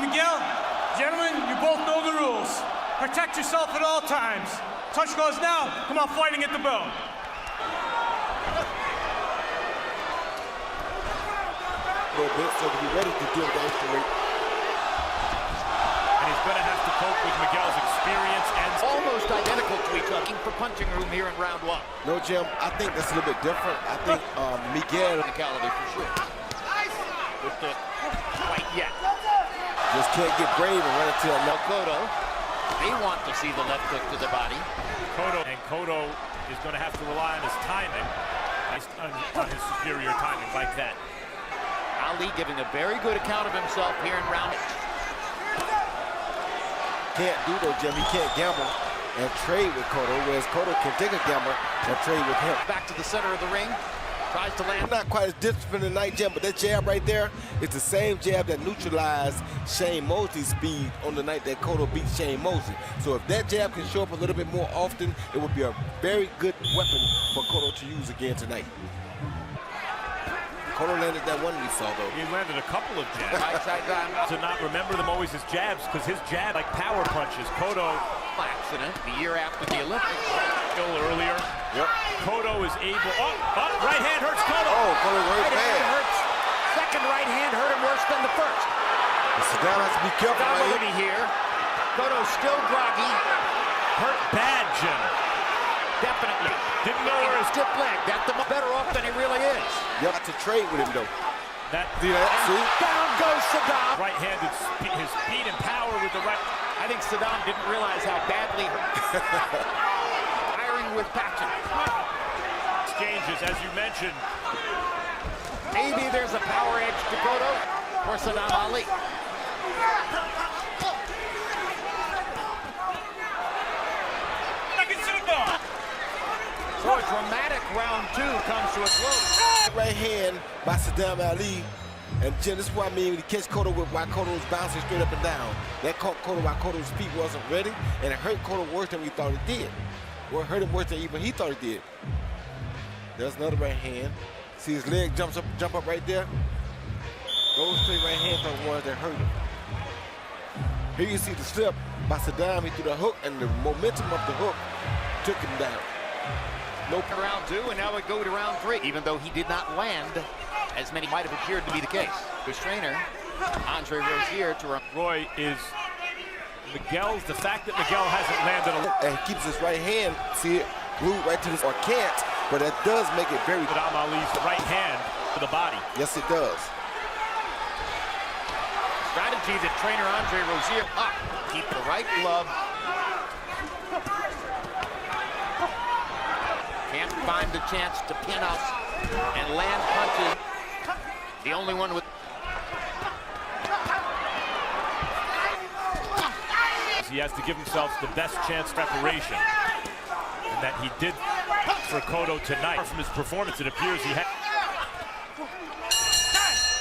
Miguel, gentlemen, you both know the rules. Protect yourself at all times. Touch goes now, come out fighting at the bell. A little bit, so to be ready to deal with the extra weight. And he's going to have to cope with Miguel's experience and almost identical to each other for punching room here in round one. No, Jim, I think that's a little bit different. I think Miguel Technicality for sure. With the quite yet. just can't get brave and run into that left. Cotto, they want to see the left hook to the body. Cotto is going to have to rely on his timing, on his superior timing like that. Ali giving a very good account of himself here in round. Can't do though, Jim. He can't gamble and trade with Cotto, whereas Cotto can take a gamble and trade with him. Back to the center of the ring. Tries to land. Not quite as disciplined tonight, Jim, but that jab right there is the same jab that neutralized Shane Mosley's speed on the night that Cotto beat Shane Mosley. So if that jab can show up a little bit more often, it would be a very good weapon for Cotto to use again tonight. Cotto landed that one we saw, though. He landed a couple of jabs. Right side down. To not remember them always as jabs, because his jab, like power punches. Cotto, Accident the year after the Olympics. still earlier. Yep. Cotto is able. Right hand hurts Cotto. Oh, Cotto Right hurt hand bad. hurts. Second right hand hurt him worse than the first. Saddam has to be careful right here. Dominity here. Cotto still groggy. Hurt bad, Jim. Definitely. Didn't know where his Stiff leg. That's the better off than he really is. You have to trade with him, though. that See that? See? Down goes Saddam. right-handed his speed and power with the right. I think Saddam didn't realize how badly firing with passion. Exchanges, as you mentioned. Maybe there's a power edge to Cotto for Saddam Ali. So a dramatic round two comes to a close. Right hand by Saddam Ali. And Jim, this is what I mean when you catch Cotto with why Cotto was bouncing straight up and down. That caught Cotto while Cotto's feet wasn't ready, and it hurt Cotto worse than we thought it did. Or it hurt him worse than even he thought it did. There's another right hand. See his leg jump up right there? Those straight right hands are the ones that hurt him. Here you see the slip by Saddam. He threw the hook, and the momentum of the hook took him down. Nope. Round two, and now we go to round three, even though he did not land as many might have appeared to be the case. His trainer, Andre Rozier, to run. Roy is Miguel's, the fact that Miguel hasn't landed a And he keeps his right hand, see it, glued right to this, or can't, but that does make it very. Saddam Ali's right hand to the body. Yes, it does. Strategy that trainer Andre Rozier up. Keep the right glove. Can't find the chance to pin up and land punches. The only one with. He has to give himself the best chance preparation. And that he did for Cotto tonight. From his performance, it appears he had.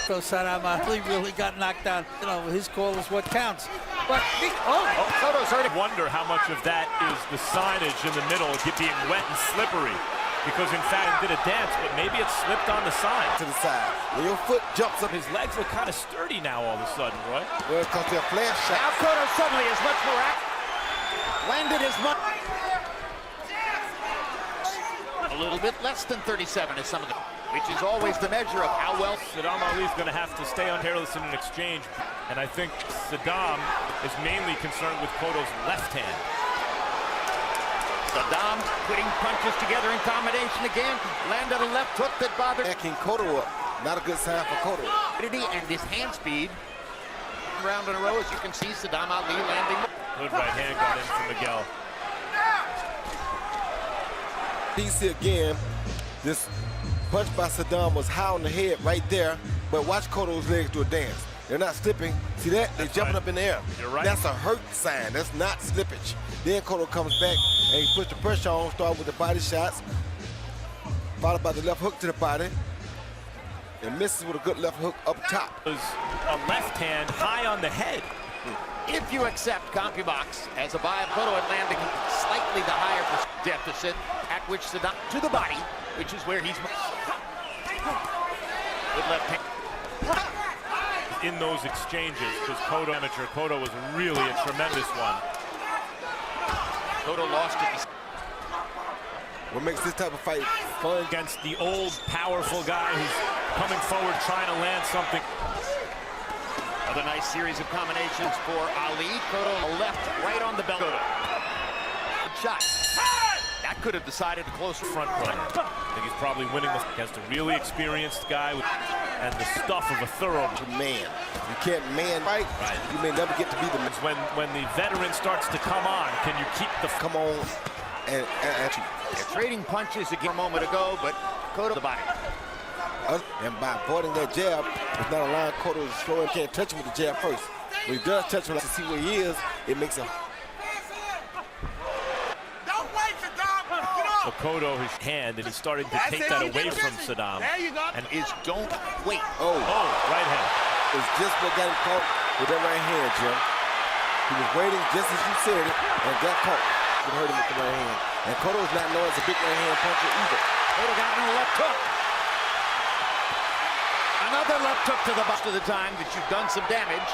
So Saddam Ali really got knocked down. You know, his call is what counts. But Cotto's hurt. I wonder how much of that is the signage in the middle being wet and slippery. Because in fact, it did a dance, but maybe it slipped on the sign. To the side. When your foot jumps up, His legs look kind of sturdy now all of a sudden, Roy. well, because they're flash Now shots. Cotto suddenly is much more active. Landed his much. A little bit less than 37 is some of the, which is always the measure of how well. Saddam Ali's going to have to stay on careless in an exchange. And I think Saddam is mainly concerned with Cotto's left hand. Saddam putting punches together in combination again. Landed a left hook that bothered. Backing Cotto up. Not a good sign for Cotto. And his hand speed. Round in a row, as you can see, Saddam Ali landing. Good right hand got in from Miguel. You see again, this punch by Saddam was high on the head right there, but watch Cotto's legs do a dance. They're not slipping. See that? They're jumping up in the air. You're right. That's a hurt sign. That's not slippage. Then Cotto comes back and he puts the pressure on, start with the body shots, followed by the left hook to the body, and misses with a good left hook up top. It was a left hand high on the head. If you accept CompuBox as a buy, Cotto had landing slightly the higher deficit, at which Saddam to the body, which is where he's with left hand. in those exchanges because Cotto was really a tremendous one. Cotto lost it. What makes this type of fight fun? Against the old, powerful guy who's coming forward trying to land something. Another nice series of combinations for Ali. Cotto left, right on the belt. Good shot. That could have decided a closer Front runner. I think he's probably winning against a really experienced guy and the stuff of a thorough Man. You can't man fight. Right. You may never get to be the man. When the veteran starts to come on, can you keep the Come on and They're trading punches again a moment ago, but Cotto the body. and by avoiding that jab, it's not allowing Cotto to slow him. Can't touch him with the jab first. When he does touch him to see where he is, it makes him. So Cotto his hand, and he's starting to take that away from Saddam. There you go. And is don't wait. Oh, Right hand. it's just what got him caught with that right hand, Jim. He was waiting just as you said it and got caught. It hurt him with the right hand. And Cotto's not known as a big right hand puncher either. Cotto got in a left hook. Another left hook to the bust of the time that you've done some damage.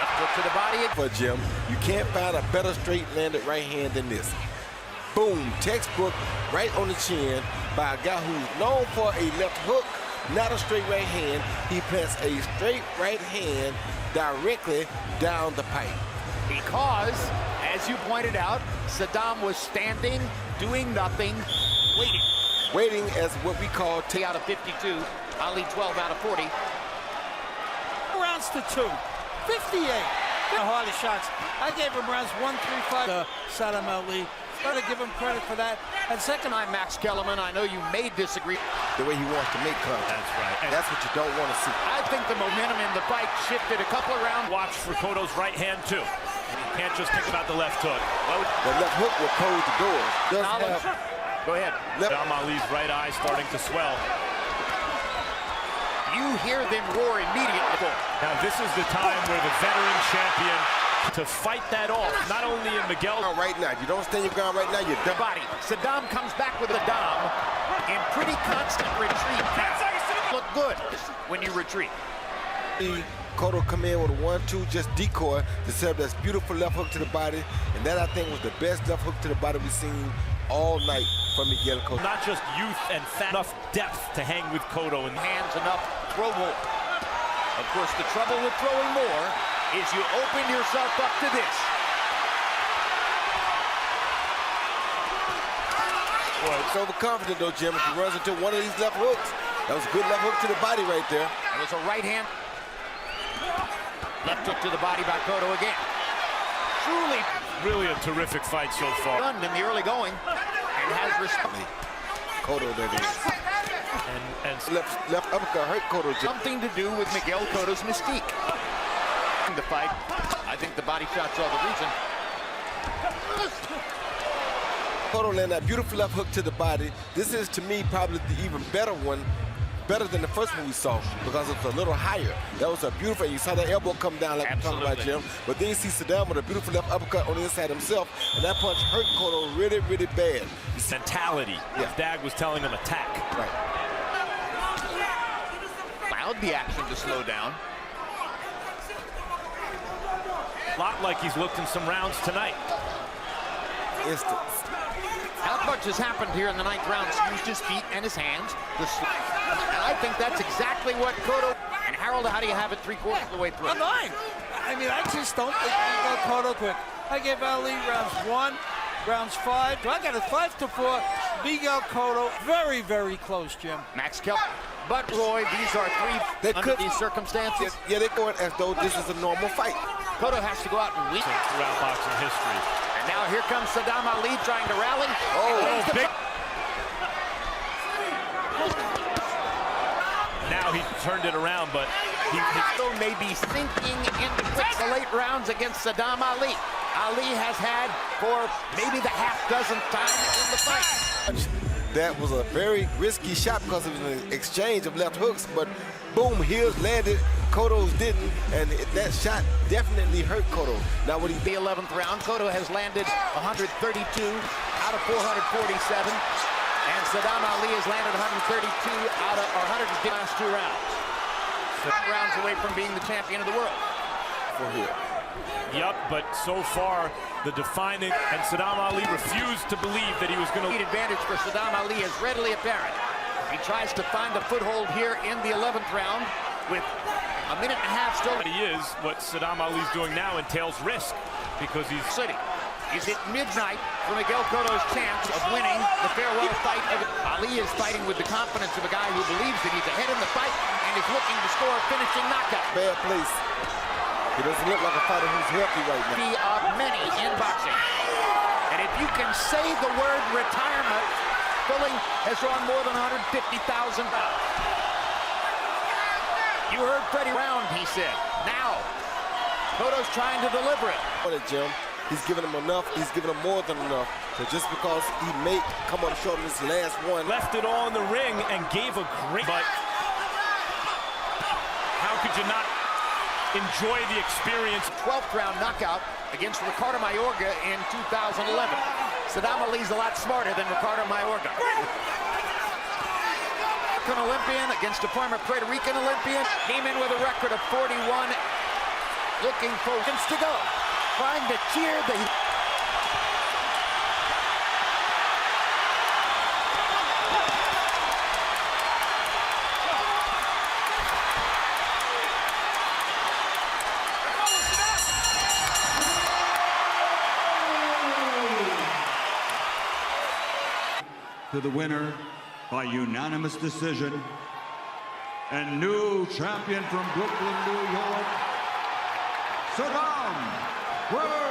Left hook to the body. For Jim, you can't find a better straight landed right hand than this. Boom, textbook right on the chin by a guy who's known for a left hook, not a straight right hand. He plants a straight right hand directly down the pipe. Because, as you pointed out, Saddam was standing, doing nothing, waiting. Waiting as what we call 10 out of 52, Ali 12 out of 40. Rounds to 2. 58. The hardest shots. I gave him rounds 1, 3, 5 to Saddam Ali. Got to give him credit for that. And second, I'm Max Kellerman. I know you may disagree. the way he wants to make contact. That's right. And That's what you don't want to see. I think the momentum in the fight shifted a couple of rounds. watch for Cotto's right hand too. You can't just think about the left hook. The left hook will close the doors. Does Knowledge. have Go ahead. left. Saddam Ali's right eye starting to swell. You hear them roar immediately. Now this is the time where the veteran champion to fight that off. Not only in Miguel. Right now, you don't stand your ground right now, you're The done. body. Saddam comes back with a dom in pretty constant retreat. Look good when you retreat. Cotto come in with a 1-2, just decoy to set up that beautiful left hook to the body, and that I think was the best left hook to the body we've seen all night from Miguel Cotto. Not just youth and fat, enough depth to hang with Cotto. And Hands enough, throw more. Of course, the trouble with throwing more is you open yourself up to this. Boy, it's overconfident though, Jim. If he runs into one of these left hooks, that was a good left hook to the body right there. It was a right hand. Left hook to the body by Cotto again. Truly really a terrific fight so far. done in the early going and has respect. Cotto, that is. And Left uppercut hurt Cotto, Jim. Something to do with Miguel Cotto's mystique. The fight, I think the body shots are the reason. Cotto landed that beautiful left hook to the body. This is, to me, probably the even better one. Better than the first one we saw because it was a little higher. That was a beautiful, you saw that elbow come down like we're talking about, Jim. But then you see Saddam with a beautiful left uppercut on the inside himself, and that punch hurt Cotto really, really bad. You see, mentality. Yeah. His dad was telling him attack. right. Allowed the action to slow down. A lot like he's looked in some rounds tonight. Instant. Not much has happened here in the 9th round. He's used his feet and his hands. And I think that's exactly what Cotto. And Harold, how do you have it 3/4 of the way through? I'm fine. I mean, I just don't think we go Cotto quick. I gave Ali rounds 1, rounds 5. So I got it 5-4. Miguel Cotto, very, very close, Jim. Max Kelp. But Roy, these are They under could- these circumstances. Yeah, they're going as though this is a normal fight. Cotto has to go out and win. Throughout boxing history. And now here comes Saddam Ali trying to rally. Oh, Big. Now he turned it around, but he Still may be sinking into the late rounds against Saddam Ali. Ali has had for maybe the half-dozenth time in the fight. that was a very risky shot because it was an exchange of left hooks, but boom, his landed, Cotto's didn't, and that shot definitely hurt Cotto. Now what he The 11th round, Cotto has landed 132 out of 447, and Saddam Ali has landed 132 out of 150 last 2 rounds. Rounds away from being the champion of the world. For here. Yup, but so far, the defining, and Saddam Ali refused to believe that he was going to Lead advantage for Saddam Ali is readily apparent. He tries to find a foothold here in the 11th round with a minute and a half still. But he is, what Saddam Ali's doing now entails risk, because he's City. Is it midnight for Miguel Cotto's chance of winning the farewell fight? Ali is fighting with the confidence of a guy who believes that he's ahead in the fight and is looking to score a finishing knockout. Bad place. He doesn't look like a fighter who's healthy right now. Be of many in boxing. And if you can say the word retirement, Fulling has drawn more than 150,000 pounds. You heard Freddie Round, he said. Now, Cotto's trying to deliver it. What it, Jim? He's given him enough. He's given him more than enough. So just because he may come up short in this last one. left it all in the ring and gave a great, but how could you not enjoy the experience? 12th round knockout against Ricardo Mayorga in 2011. Saddam Ali's a lot smarter than Ricardo Mayorga. An Olympian against a former Puerto Rican Olympian. Came in with a record of 41. Looking for seconds to go. Trying to cheer the... To the winner by unanimous decision and new champion from Brooklyn, New York, Saddam World.